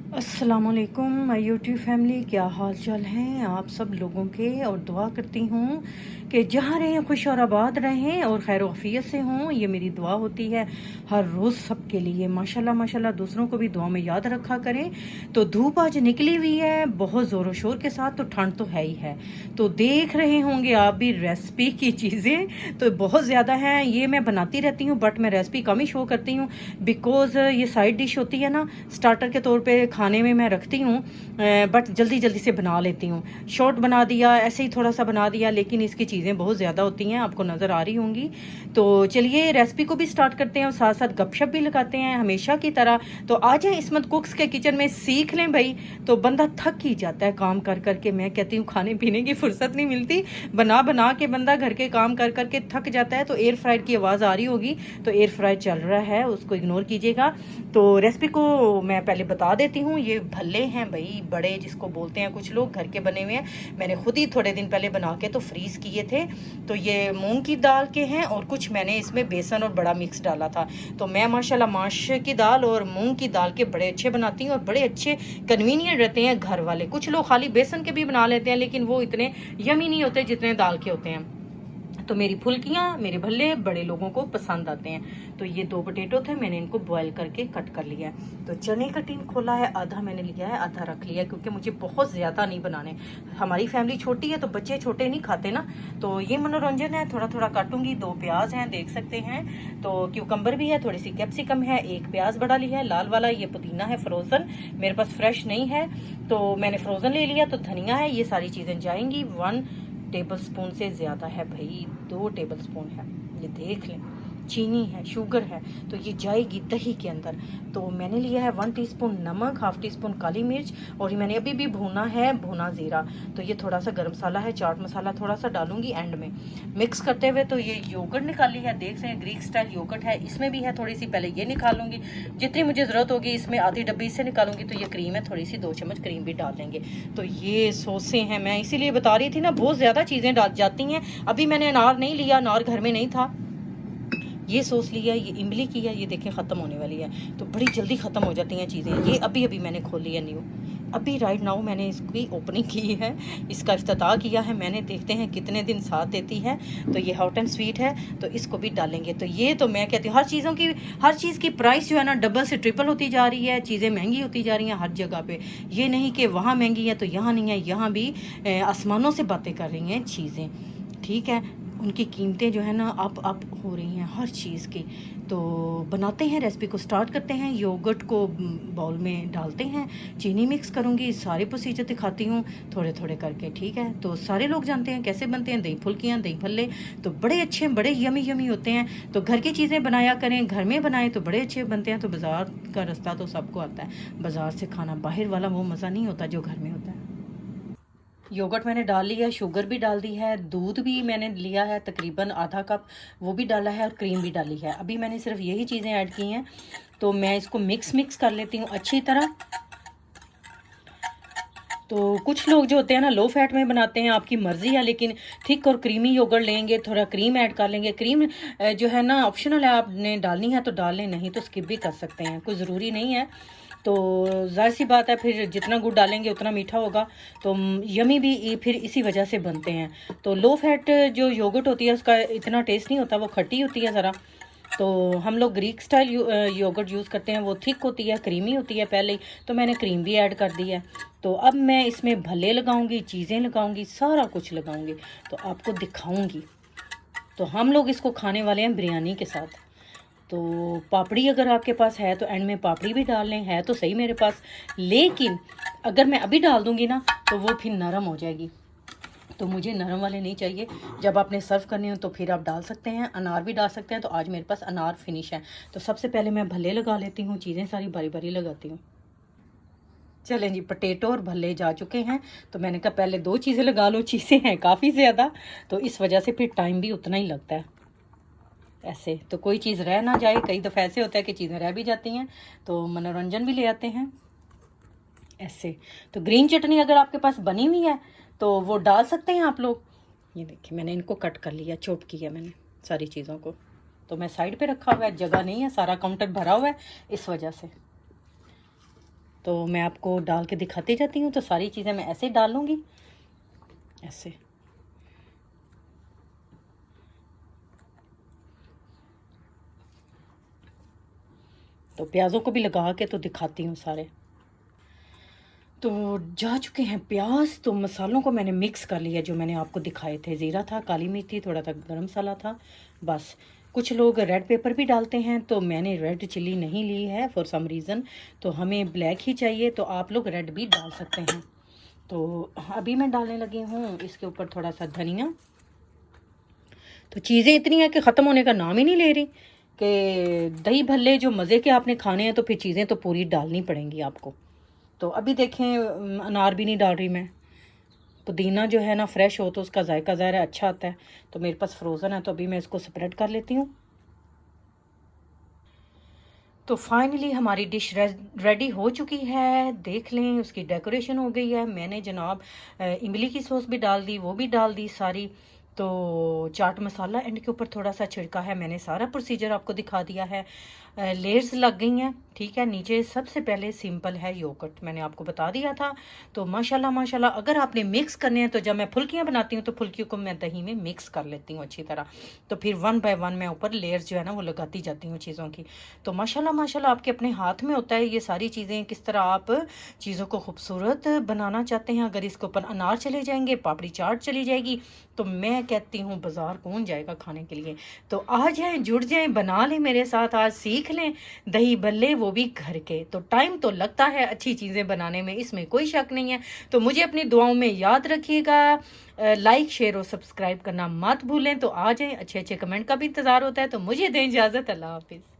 अस्सलामुअलैकुम my YouTube family, क्या हाल चाल हैं आप सब लोगों के। और दुआ करती हूँ कि जहाँ रहें खुश और आबाद रहें और खैर वफ़ियत से हों। ये मेरी दुआ होती है हर रोज़ सबके लिए। माशाल्लाह माशाल्लाह, दूसरों को भी दुआ में याद रखा करें। तो धूप आज निकली हुई है बहुत ज़ोरों शोर के साथ, तो ठंड तो है ही है। तो देख रहे होंगे आप भी रेसिपी की चीज़ें तो बहुत ज़्यादा हैं। ये मैं बनाती रहती हूँ बट मैं रेसिपी कम ही शो करती हूँ, बिकॉज़ ये साइड डिश होती है ना, स्टार्टर के तौर पे खाने में मैं रखती हूँ, बट जल्दी जल्दी से बना लेती हूँ। शॉर्ट बना दिया, ऐसे ही थोड़ा सा बना दिया, लेकिन इसकी चीज़ें बहुत ज़्यादा होती हैं, आपको नज़र आ रही होंगी। तो चलिए रेसिपी को भी स्टार्ट करते हैं और साथ साथ गपशप भी लगाते हैं हमेशा की तरह। तो आ जाएं इसमत कुक्स के किचन में, सीख लें भाई। तो बंदा थक ही जाता है काम कर करके। मैं कहती हूँ खाने पीने की फुर्सत नहीं मिलती, बना बना के बंदा घर के काम कर करके थक जाता है। तो एयर फ्रायर की आवाज़ आ रही होगी, तो एयर फ्रायर चल रहा है, उसको इग्नोर कीजिएगा। तो रेसिपी को मैं पहले बता देती हूँ। ये भल्ले हैं भाई, बड़े जिसको बोलते हैं कुछ लोग, घर के बने हुए हैं। मैंने खुद ही थोड़े दिन पहले बना के तो फ्रीज़ किए थे। तो ये मूंग की दाल के हैं और कुछ मैंने इसमें बेसन और बड़ा मिक्स डाला था। तो मैं माशाल्लाह माश की दाल और मूंग की दाल के बड़े अच्छे बनाती हूँ और बड़े अच्छे कन्वीनियंट रहते हैं घर वाले। कुछ लोग खाली बेसन के भी बना लेते हैं, लेकिन वो इतने यमी नहीं होते जितने दाल के होते हैं। तो मेरी फुल्कियाँ, मेरे भल्ले बड़े लोगों को पसंद आते हैं। तो ये 2 पोटैटो थे, मैंने इनको बॉयल करके कट कर लिया है। तो चने का टीन खोला है, आधा मैंने लिया है, आधा रख लिया है, क्योंकि मुझे बहुत ज़्यादा नहीं बनाने। हमारी फैमिली छोटी है तो बच्चे छोटे नहीं खाते ना, तो ये मनोरंजन है। थोड़ा थोड़ा काटूंगी। 2 प्याज हैं, देख सकते हैं। तो क्यूकम्बर भी है, थोड़ी सी कैप्सिकम है, 1 प्याज बड़ा लिया है लाल वाला। ये पुदीना है फ्रोज़न, मेरे पास फ्रेश नहीं है तो मैंने फ्रोज़न ले लिया। तो धनिया है, ये सारी चीज़ें जाएंगी। 1 टेबल स्पून से ज़्यादा है भाई, 2 टेबल स्पून है, ये देख लें। चीनी है, शुगर है, तो ये जाएगी दही के अंदर। तो मैंने लिया है 1 टीस्पून नमक, हाफ टी स्पून काली मिर्च, और ये मैंने अभी भी भुना है, भुना ज़ीरा। तो ये थोड़ा सा गर्म मसाला है, चाट मसाला थोड़ा सा डालूंगी एंड में मिक्स करते हुए। तो ये योगर्ट निकाली है, देख रहे हैं ग्रीक स्टाइल योगर्ट है, इसमें भी है थोड़ी सी। पहले ये निकालूंगी, जितनी मुझे ज़रूरत होगी इसमें आधी डब्बी से निकालूंगी। तो ये क्रीम है, थोड़ी सी 2 चम्मच क्रीम भी डाल देंगे। तो ये सॉसें हैं, मैं इसीलिए बता रही थी ना, बहुत ज़्यादा चीज़ें डाल जाती हैं। अभी मैंने अनार नहीं लिया, अनार घर में नहीं था। ये सॉस लिया, ये इमली की है, ये देखें ख़त्म होने वाली है। तो बड़ी जल्दी ख़त्म हो जाती हैं चीज़ें। ये अभी अभी मैंने खोली है न्यू, अभी राइट नाउ मैंने इसकी ओपनिंग की है, इसका इफ्तिताह किया है मैंने। देखते हैं कितने दिन साथ देती है। तो ये हॉट एंड स्वीट है, तो इसको भी डालेंगे। तो ये तो मैं कहती हूँ हर चीज़ की प्राइस जो है ना डबल से ट्रिपल होती जा रही है, चीज़ें महंगी होती जा रही हैं हर जगह पे। ये नहीं कि वहाँ महंगी है तो यहाँ नहीं है, यहाँ भी आसमानों से बातें कर रही हैं चीज़ें, ठीक है। उनकी कीमतें जो है ना अप हो रही हैं हर चीज़ की। तो बनाते हैं, रेसिपी को स्टार्ट करते हैं। योगर्ट को बाउल में डालते हैं, चीनी मिक्स करूँगी, सारे प्रोसीजर दिखाती हूँ थोड़े थोड़े करके, ठीक है। तो सारे लोग जानते हैं कैसे बनते हैं दही फुल्कियाँ, दही भल्ले। तो बड़े अच्छे, बड़े यमी यमी होते हैं। तो घर की चीज़ें बनाया करें, घर में बनाएं तो बड़े अच्छे बनते हैं। तो बाज़ार का रास्ता तो सबको आता है, बाज़ार से खाना, बाहर वाला वो मज़ा नहीं होता जो घर में होता है। योगर्ट मैंने डाल लिया, शुगर भी डाल दी है, दूध भी मैंने लिया है तकरीबन आधा कप, वो भी डाला है, और क्रीम भी डाली है। अभी मैंने सिर्फ यही चीज़ें ऐड की हैं। तो मैं इसको मिक्स कर लेती हूँ अच्छी तरह। तो कुछ लोग जो होते हैं ना लो फैट में बनाते हैं, आपकी मर्ज़ी है, लेकिन थिक और क्रीमी योगर्ट लेंगे, थोड़ा क्रीम ऐड कर लेंगे। क्रीम जो है ना ऑप्शनल है, आपने डालनी है तो डाल लें, नहीं तो स्किप भी कर सकते हैं, कोई ज़रूरी नहीं है। तो ज़ाहिर सी बात है, फिर जितना गुड़ डालेंगे उतना मीठा होगा। तो यमी भी फिर इसी वजह से बनते हैं। तो लो फैट जो योगर्ट होती है उसका इतना टेस्ट नहीं होता, वो खट्टी होती है ज़रा। तो हम लोग ग्रीक स्टाइल योगर्ट यूज़ करते हैं, वो थिक होती है, क्रीमी होती है पहले ही। तो मैंने क्रीम भी ऐड कर दी है। तो अब मैं इसमें भल्ले लगाऊंगी, चीज़ें लगाऊंगी, सारा कुछ लगाऊंगी, तो आपको दिखाऊंगी। तो हम लोग इसको खाने वाले हैं बिरयानी के साथ। तो पापड़ी अगर आपके पास है तो एंड में पापड़ी भी डाल लें, है तो सही मेरे पास। लेकिन अगर मैं अभी डाल दूंगी ना तो वो फिर नरम हो जाएगी, तो मुझे नरम वाले नहीं चाहिए। जब आपने सर्व करने हो तो फिर आप डाल सकते हैं, अनार भी डाल सकते हैं। तो आज मेरे पास अनार फिनिश है। तो सबसे पहले मैं भल्ले लगा लेती हूँ, चीज़ें सारी बारी बारी लगाती हूँ। चलें जी, पोटैटो और भल्ले जा चुके हैं। तो मैंने कहा पहले 2 चीज़ें लगा लो, चीज़ें हैं काफ़ी ज़्यादा, तो इस वजह से फिर टाइम भी उतना ही लगता है। ऐसे तो कोई चीज़ रह ना जाए, कई दफ़ा ऐसे होता है कि चीज़ें रह भी जाती हैं, तो मनोरंजन भी ले आते हैं ऐसे। तो ग्रीन चटनी अगर आपके पास बनी हुई है तो वो डाल सकते हैं आप लोग। ये देखिए मैंने इनको कट कर लिया, चॉप किया मैंने सारी चीज़ों को। तो मैं साइड पे रखा हुआ है, जगह नहीं है, सारा काउंटर भरा हुआ है इस वजह से। तो मैं आपको डाल के दिखाती जाती हूँ। तो सारी चीज़ें मैं ऐसे ही डाल लूँगी, ऐसे। तो प्याज़ों को भी लगा के तो दिखाती हूँ सारे। तो जा चुके हैं प्याज। तो मसालों को मैंने मिक्स कर लिया जो मैंने आपको दिखाए थे। ज़ीरा था, काली मिर्च थी, थोड़ा सा गरम मसाला था, बस। कुछ लोग रेड पेपर भी डालते हैं, तो मैंने रेड चिली नहीं ली है फॉर सम रीज़न। तो हमें ब्लैक ही चाहिए, तो आप लोग रेड भी डाल सकते हैं। तो अभी मैं डालने लगी हूँ इसके ऊपर थोड़ा सा धनिया। तो चीज़ें इतनी हैं कि ख़त्म होने का नाम ही नहीं ले रही। कि दही भल्ले जो मज़े के आपने खाने हैं, तो फिर चीज़ें तो पूरी डालनी पड़ेंगी आपको। तो अभी देखें, अनार भी नहीं डाल रही मैं। पुदीना जो है ना फ्रेश हो तो उसका जायका ज़ाहिर है अच्छा आता है। तो मेरे पास फ्रोज़न है, तो अभी मैं इसको स्प्रेड कर लेती हूँ। तो फाइनली हमारी डिश रेडी हो चुकी है। देख लें, उसकी डेकोरेशन हो गई है। मैंने जनाब इमली की सॉस भी डाल दी, वो भी डाल दी सारी। तो चाट मसाला एंड के ऊपर थोड़ा सा छिड़का है। मैंने सारा प्रोसीजर आपको दिखा दिया है। लेयर्स लग गई हैं, ठीक है। नीचे सबसे पहले सिंपल है योगर्ट, मैंने आपको बता दिया था। तो माशाल्लाह माशाल्लाह, अगर आपने मिक्स करने हैं तो जब मैं फुल्कियाँ बनाती हूँ तो फुल्कियों को मैं दही में मिक्स कर लेती हूँ अच्छी तरह। तो फिर वन बाय वन मैं ऊपर लेयर्स जो है ना वो लगाती जाती हूँ चीज़ों की। तो माशाल्लाह माशाल्लाह, आपके अपने हाथ में होता है ये सारी चीज़ें, किस तरह आप चीज़ों को खूबसूरत बनाना चाहते हैं। अगर इसके ऊपर अनार चले जाएंगे, पापड़ी चाट चली जाएगी, तो मैं कहती हूँ बाजार कौन जाएगा खाने के लिए। तो आ जाएं, जुड़ जाएं, बना लें मेरे साथ, आज सीख लें दही भल्ले, वो भी घर के। तो टाइम तो लगता है अच्छी चीज़ें बनाने में, इसमें कोई शक नहीं है। तो मुझे अपनी दुआओं में याद रखिएगा। लाइक शेयर और सब्सक्राइब करना मत भूलें। तो आ जाएं, अच्छे अच्छे कमेंट का भी इंतज़ार होता है। तो मुझे दें इजाज़त, अल्लाह हाफिज़।